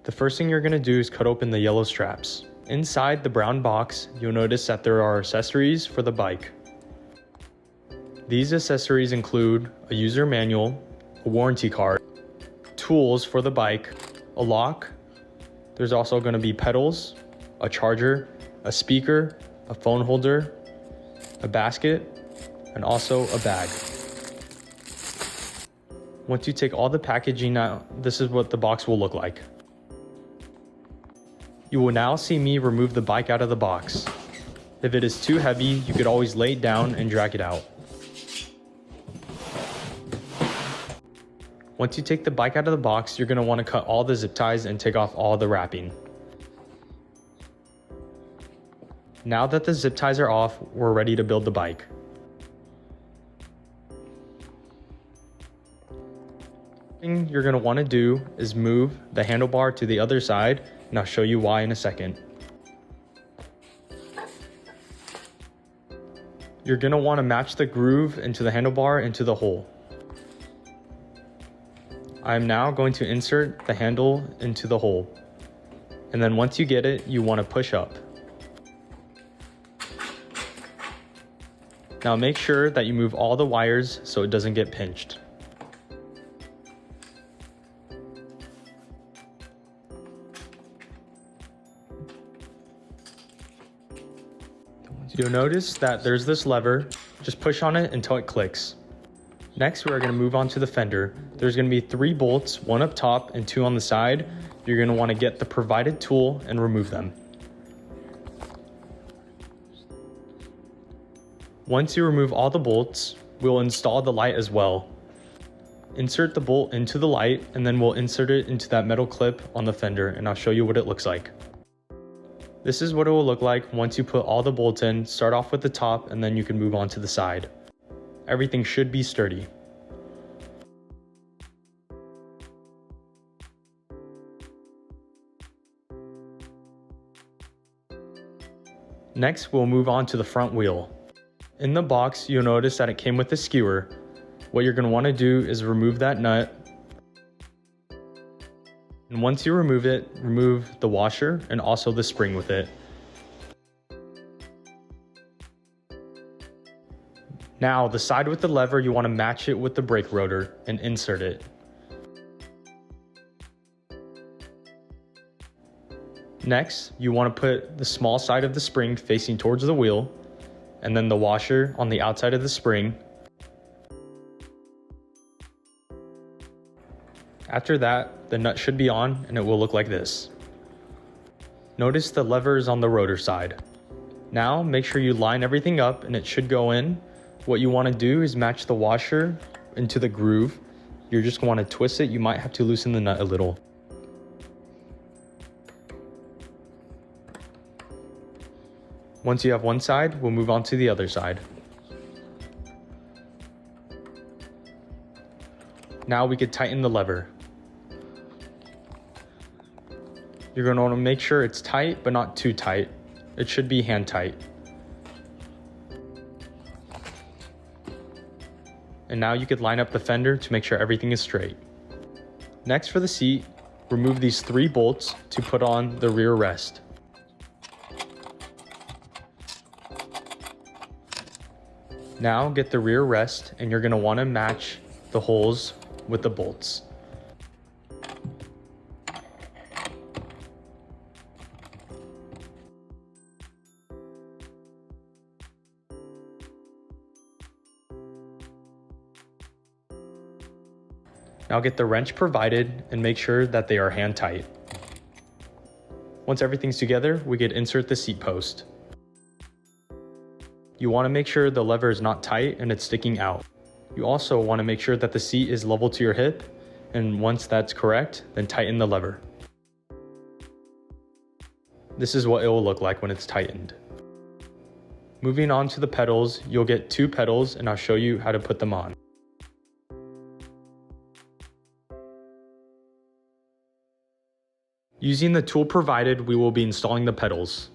The first thing you're going to do is cut open the yellow straps. Inside the brown box, you'll notice that there are accessories for the bike. These accessories include a user manual, a warranty card, tools for the bike, a lock. There's also going to be pedals, a charger, a speaker, a phone holder, a basket, and also a bag. Once you take all the packaging out, this is what the box will look like. You will now see me remove the bike out of the box. If it is too heavy, you could always lay it down and drag it out. Once you take the bike out of the box, you're going to want to cut all the zip ties and take off all the wrapping. Now that the zip ties are off, we're ready to build the bike. Thing you're going to want to do is move the handlebar to the other side, and I'll show you why in a second. You're going to want to match the groove into the handlebar into the hole. I'm now going to insert the handle into the hole, and then once you get it, you want to push up. Now make sure that you move all the wires so it doesn't get pinched. You'll notice that there's this lever. Just push on it until it clicks. Next, we're going to move on to the fender. There's going to be 3 bolts, 1 up top and 2 on the side. You're going to want to get the provided tool and remove them. Once you remove all the bolts, we'll install the light as well. Insert the bolt into the light, and then we'll insert it into that metal clip on the fender, and I'll show you what it looks like. This is what it will look like once you put all the bolts in. Start off with the top, and then you can move on to the side. Everything should be sturdy. Next, we'll move on to the front wheel. In the box, you'll notice that it came with a skewer. What you're going to want to do is remove that nut. And once you remove it, remove the washer and also the spring with it. Now, the side with the lever, you want to match it with the brake rotor and insert it. Next, you want to put the small side of the spring facing towards the wheel, and then the washer on the outside of the spring. After that, the nut should be on and it will look like this. Notice the lever is on the rotor side. Now, make sure you line everything up and it should go in. What you want to do is match the washer into the groove. You're just going to want to twist it. You might have to loosen the nut a little. Once you have one side, we'll move on to the other side. Now we could tighten the lever. You're going to want to make sure it's tight, but not too tight. It should be hand tight. And now you could line up the fender to make sure everything is straight. Next, for the seat, remove these 3 bolts to put on the rear rest. Now get the rear rest, and you're going to want to match the holes with the bolts. Now get the wrench provided and make sure that they are hand tight. Once everything's together, we could insert the seat post. You want to make sure the lever is not tight and it's sticking out. You also want to make sure that the seat is level to your hip, and once that's correct, then tighten the lever. This is what it will look like when it's tightened. Moving on to the pedals, you'll get 2 pedals and I'll show you how to put them on. Using the tool provided, we will be installing the pedals.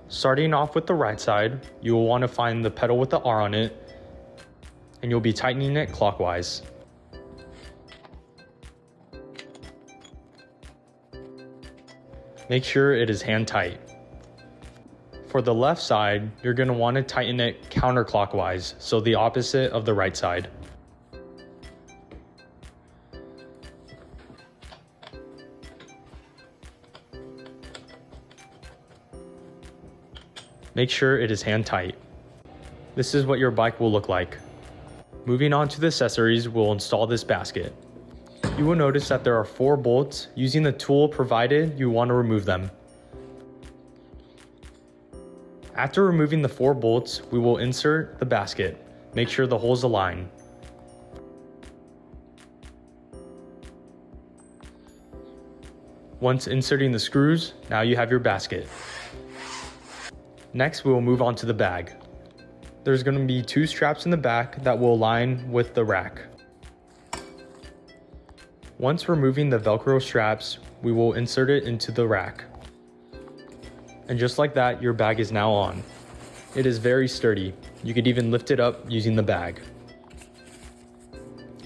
Starting off with the right side, you will want to find the pedal with the R on it, and you'll be tightening it clockwise. Make sure it is hand tight. For the left side, you're going to want to tighten it counterclockwise, so the opposite of the right side. Make sure it is hand tight. This is what your bike will look like. Moving on to the accessories, we'll install this basket. You will notice that there are 4 bolts. Using the tool provided, you want to remove them. After removing the 4 bolts, we will insert the basket. Make sure the holes align. Once inserting the screws, now you have your basket. Next, we will move on to the bag. There's going to be 2 straps in the back that will align with the rack. Once removing the Velcro straps, we will insert it into the rack. And just like that, your bag is now on. It is very sturdy. You could even lift it up using the bag.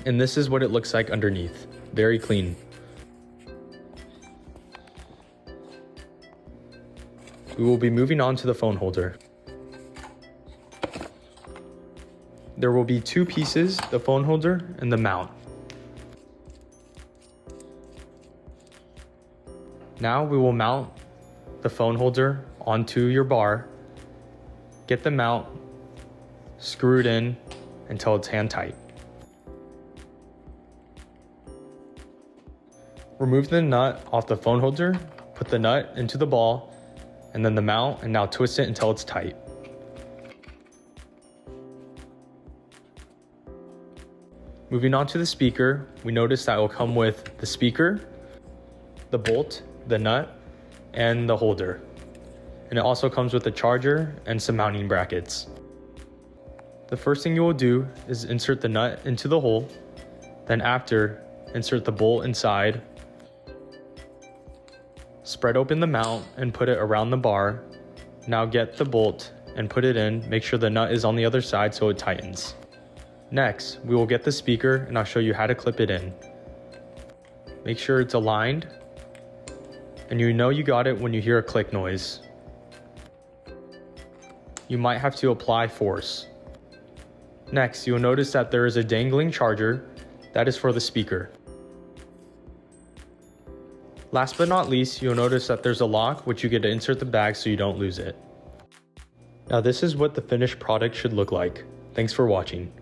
And this is what it looks like underneath. Very clean. We will be moving on to the phone holder. There will be 2 pieces, the phone holder and the mount. Now we will mount the phone holder onto your bar. Get the mount screwed in until it's hand tight. Remove the nut off the phone holder, put the nut into the ball, and then the mount, and now twist it until it's tight. Moving on to the speaker, we notice that it will come with the speaker, the bolt, the nut, and the holder. And it also comes with a charger and some mounting brackets. The first thing you will do is insert the nut into the hole. Then after, insert the bolt inside. Spread open the mount and put it around the bar. Now get the bolt and put it in. Make sure the nut is on the other side so it tightens. Next, we will get the speaker and I'll show you how to clip it in. Make sure it's aligned. And you know you got it when you hear a click noise. You might have to apply force. Next, you'll notice that there is a dangling charger. That is for the speaker. Last but not least, you'll notice that there's a lock which you get to insert the bag so you don't lose it. Now this is what the finished product should look like. Thanks for watching.